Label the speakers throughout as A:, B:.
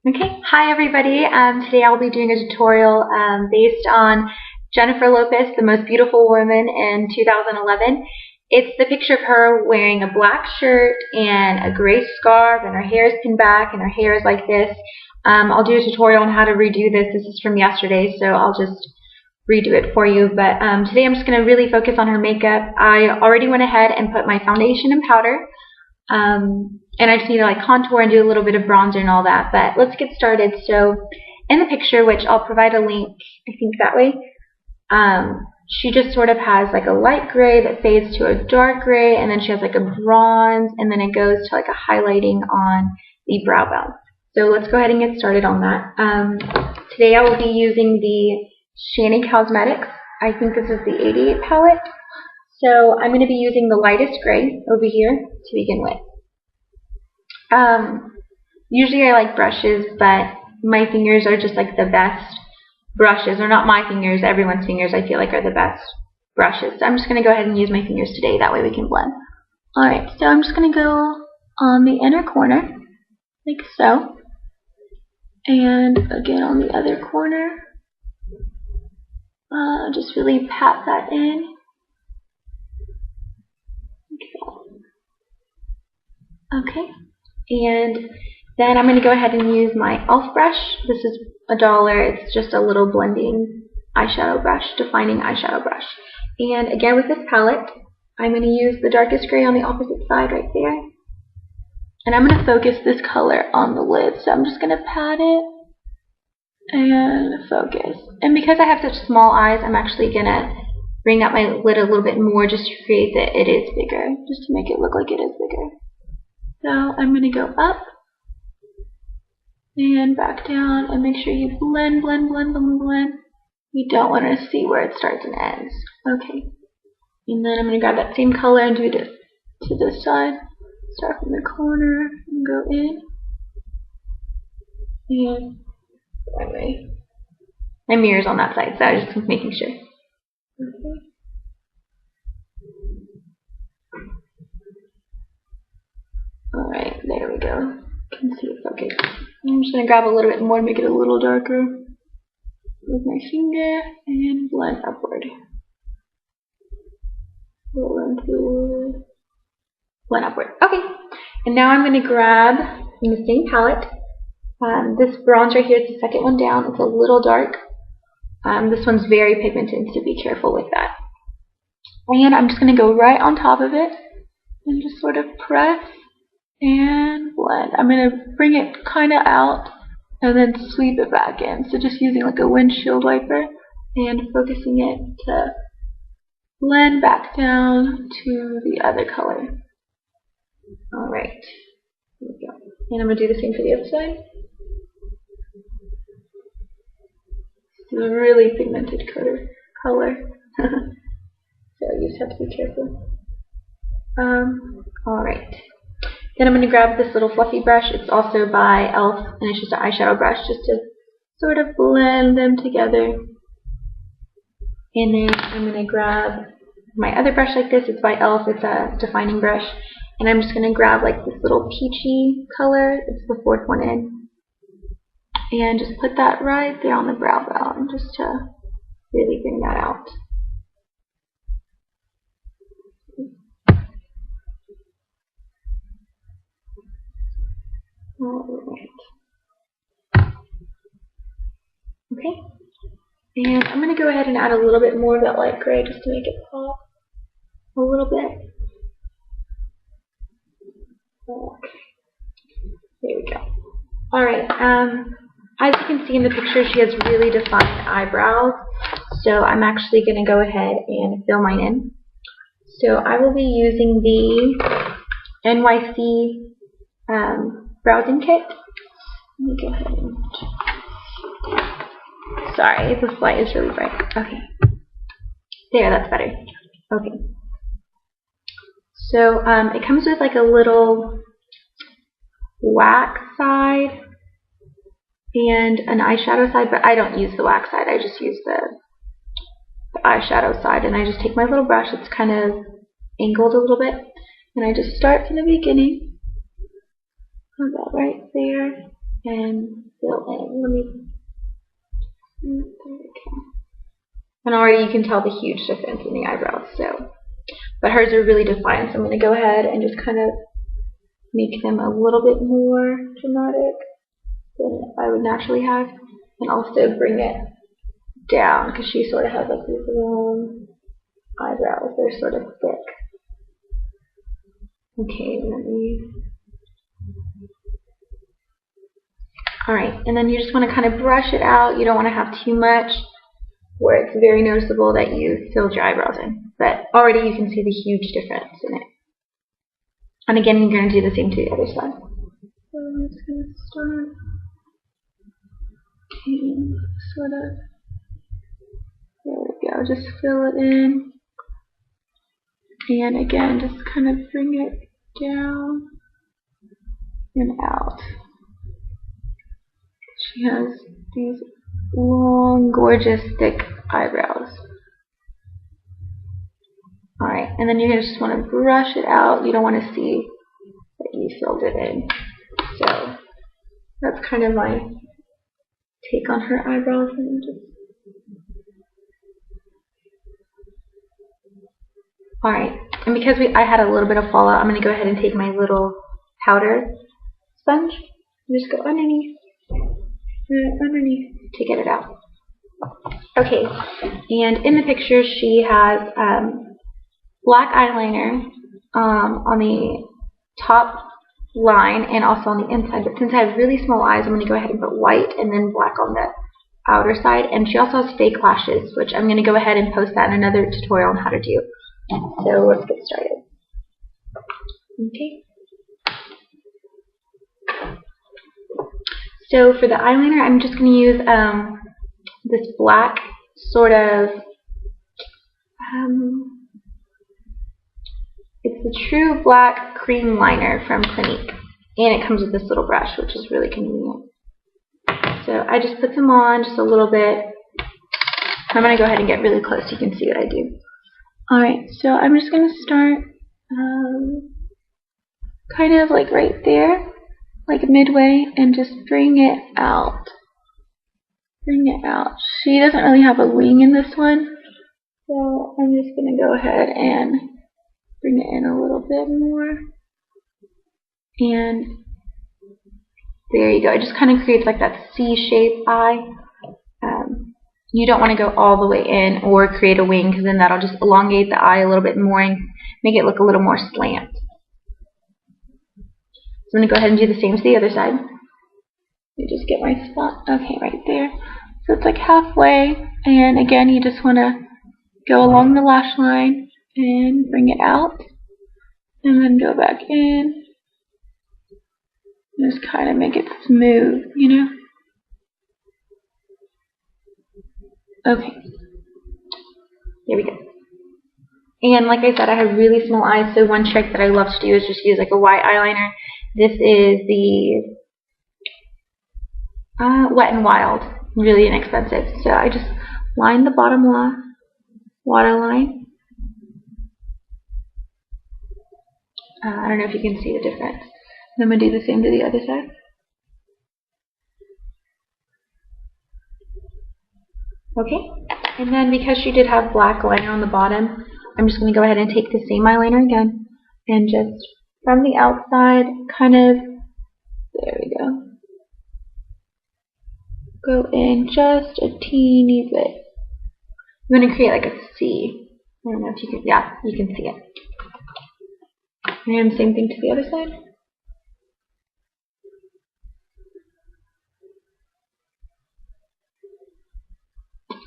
A: Okay, hi everybody. Today I'll be doing a tutorial based on Jennifer Lopez, the most beautiful woman in 2011. It's the picture of her wearing a black shirt and a gray scarf, and her hair is pinned back and her hair is like this. I'll do a tutorial on how to redo this. This is from yesterday, so I'll just redo it for you. But today I'm just going to really focus on her makeup. I already went ahead and put my foundation and powder. And I just need to like contour and do a little bit of bronzer and all that. But let's get started. So in the picture, which I'll provide a link, I think that way, she just sort of has like a light gray that fades to a dark gray, and then she has like a bronze, and then it goes to like a highlighting on the brow bone. So let's go ahead and get started on that. Today I will be using the Shani Cosmetics. I think this is the 88 palette. So I'm going to be using the lightest gray over here to begin with. Usually I like brushes, but my fingers are just like the best brushes, or not my fingers, everyone's fingers I feel like are the best brushes. So I'm just going to go ahead and use my fingers today, that way we can blend. Alright, so I'm just going to go on the inner corner, like so, and again on the other corner. Just really pat that in. Okay, and then I'm going to go ahead and use my e.l.f. brush. This is $1. It's just a little blending eyeshadow brush, defining eyeshadow brush. And again with this palette, I'm going to use the darkest gray on the opposite side right there. And I'm going to focus this color on the lid. So I'm just going to pat it and focus. And because I have such small eyes, I'm actually going to bring up my lid a little bit more just to create that it is bigger, just to make it look like it is bigger. So I'm going to go up and back down and make sure you blend, blend, blend, blend, blend. You don't want to see where it starts and ends. Okay. And then I'm going to grab that same color and do it to this side. Start from the corner and go in. And my mirror's on that side, so I was just making sure. Okay. Alright, there we go. You can see it's okay. I'm just going to grab a little bit more to make it a little darker with my finger and blend upward. Blend upward. Okay, and now I'm going to grab from the same palette this bronze right here. It's the second one down. It's a little dark. This one's very pigmented, so be careful with that. And I'm just going to go right on top of it and just sort of press and blend. I'm going to bring it kind of out and then sweep it back in. So just using like a windshield wiper and focusing it to blend back down to the other color. Alright, here we go. And I'm going to do the same for the other side. It's a really pigmented color. So you just have to be careful. Alright. Then I'm going to grab this little fluffy brush. It's also by e.l.f. and it's just an eyeshadow brush just to sort of blend them together. And then I'm going to grab my other brush like this. It's by e.l.f. It's a defining brush. And I'm just going to grab like this little peachy color. It's the fourth one in. And just put that right there on the brow bone just to really bring that out. Alright. Okay. And I'm going to go ahead and add a little bit more of that light gray just to make it pop a little bit. Okay. There we go. Alright. As you can see in the picture, she has really defined eyebrows. So I'm actually going to go ahead and fill mine in. So I will be using the NYC browsing kit. Let me go ahead and... Sorry, this light is really bright. Okay. There, that's better. Okay. So it comes with like a little wax side and an eyeshadow side, but I don't use the wax side. I just use the eyeshadow side, and I just take my little brush. It's kind of angled a little bit, and I just start from the beginning. About right there, and fill in. Let me. Okay. And already you can tell the huge difference in the eyebrows. So, but hers are really defined. So I'm going to go ahead and just kind of make them a little bit more dramatic than I would naturally have, and also bring it down because she sort of has like these long eyebrows. They're sort of thick. Okay, let me. Alright, and then you just want to kind of brush it out. You don't want to have too much where it's very noticeable that you filled your eyebrows in. But already you can see the huge difference in it. And again, you're going to do the same to the other side. So I'm just going to start and sort of, there we go, just fill it in. And again, just kind of bring it down and out. She has these long, gorgeous, thick eyebrows. Alright, and then you're going to just want to brush it out. You don't want to see that you filled it in. So, that's kind of my take on her eyebrows. Alright, and because I had a little bit of fallout, I'm going to go ahead and take my little powder sponge and just go underneath to get it out. Okay, and in the picture she has black eyeliner on the top line and also on the inside, but since I have really small eyes, I'm going to go ahead and put white and then black on the outer side. And she also has fake lashes, which I'm going to go ahead and post that in another tutorial on how to do. So let's get started. Okay. So for the eyeliner, I'm just going to use this black sort of, it's the True Black Cream Liner from Clinique. And it comes with this little brush, which is really convenient. So I just put them on just a little bit. I'm going to go ahead and get really close so you can see what I do. Alright, so I'm just going to start kind of like right there, like midway, and just bring it out. Bring it out. She doesn't really have a wing in this one, so I'm just going to go ahead and bring it in a little bit more. And there you go. It just kind of creates like that C-shaped eye. You don't want to go all the way in or create a wing, because then that'll just elongate the eye a little bit more and make it look a little more slant. So I'm going to go ahead and do the same to the other side. Let me just get my spot. Okay, right there. So it's like halfway, and again, you just want to go along the lash line and bring it out, and then go back in. Just kind of make it smooth, you know? Okay. There we go. And like I said, I have really small eyes, so one trick that I love to do is just use like a white eyeliner. This is the Wet n Wild. Really inexpensive. So I just line the bottom waterline. I don't know if you can see the difference. And I'm going to do the same to the other side. Okay, and then because she did have black liner on the bottom, I'm just going to go ahead and take the same eyeliner again and just from the outside, kind of, there we go, go in just a teeny bit. I'm going to create like a C. I don't know if you can, yeah, you can see it. And same thing to the other side.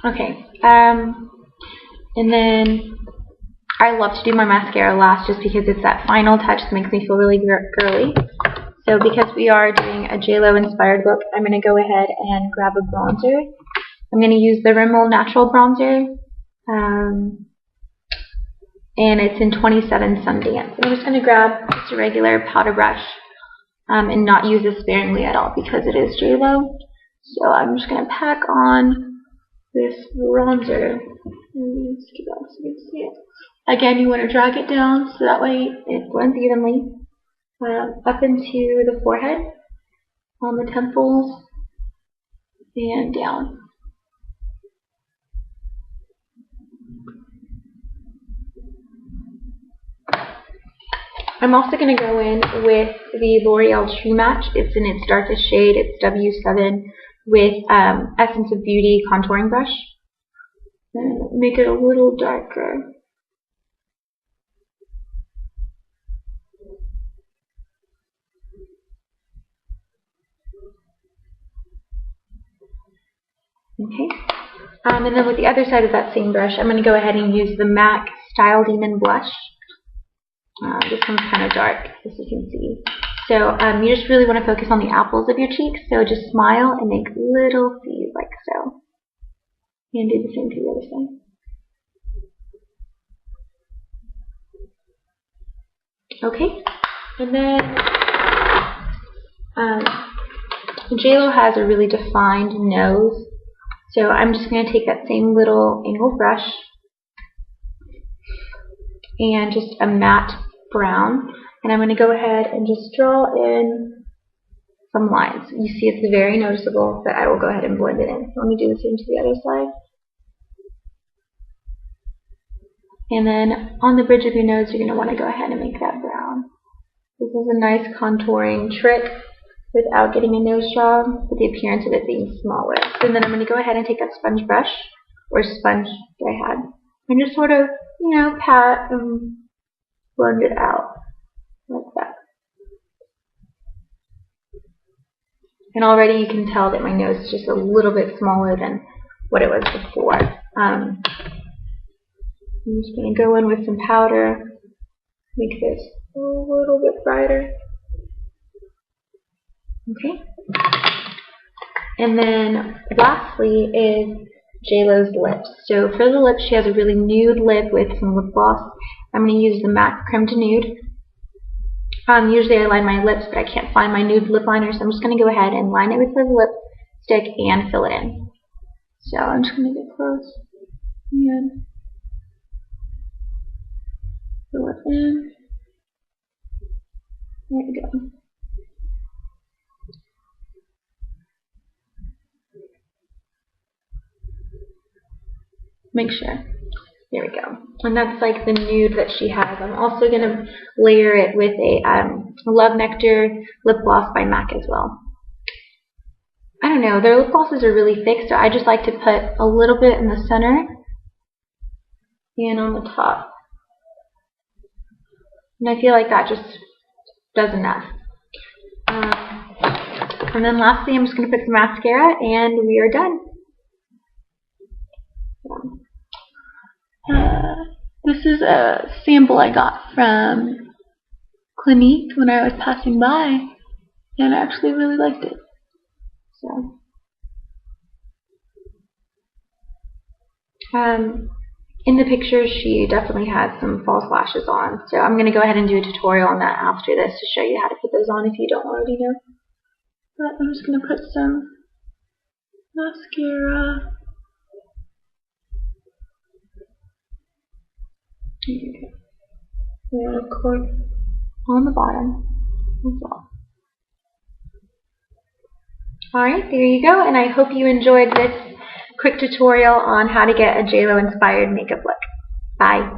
A: Okay, and then I love to do my mascara last just because it's that final touch that makes me feel really girly. So because we are doing a JLo inspired look, I'm going to go ahead and grab a bronzer. I'm going to use the Rimmel Natural Bronzer, and it's in 27 Sundance. I'm just going to grab just a regular powder brush and not use this sparingly at all because it is JLo. So I'm just going to pack on this bronzer. Let's keep on so you can see it. Again, you want to drag it down so that way it blends evenly up into the forehead, on the temples, and down. I'm also going to go in with the L'Oreal True Match. It's in its darkest shade. It's W7 with Essence of Beauty contouring brush. And make it a little darker. Okay. And then with the other side of that same brush, I'm going to go ahead and use the MAC Style Demon Blush. This one's kind of dark, as you can see. So you just really want to focus on the apples of your cheeks. So just smile and make little C's like so. And do the same to the other side. Okay. And then JLo has a really defined nose. So I'm just going to take that same little angled brush and just a matte brown, and I'm going to go ahead and just draw in some lines. You see it's very noticeable, but I will go ahead and blend it in. Let me do the same to the other side. And then on the bridge of your nose, you're going to want to go ahead and make that brown. This is a nice contouring trick without getting a nose job, with the appearance of it being smaller. And then I'm going to go ahead and take that sponge brush, or sponge that I had, and just sort of, pat and blend it out like that. And already you can tell that my nose is just a little bit smaller than what it was before. I'm just going to go in with some powder, make this a little bit brighter. Okay. And then lastly is JLo's lips. So for the lips, she has a really nude lip with some lip gloss. I'm going to use the MAC Creme de Nude. Usually I line my lips, but I can't find my nude lip liner, so I'm just going to go ahead and line it with the lipstick and fill it in. So I'm just going to get close and fill it in. There we go. Make sure. There we go. And that's like the nude that she has. I'm also going to layer it with a Love Nectar lip gloss by MAC as well. I don't know, their lip glosses are really thick, so I just like to put a little bit in the center and on the top. And I feel like that just does enough. And then lastly, I'm just going to put some mascara, and we are done. This is a sample I got from Clinique when I was passing by, and I actually really liked it. So, in the picture, she definitely had some false lashes on. So I'm going to go ahead and do a tutorial on that after this to show you how to put those on if you don't already know. But I'm just going to put some mascara. Okay. And of course, on the bottom as well. Alright, there you go, and I hope you enjoyed this quick tutorial on how to get a JLo inspired makeup look. Bye.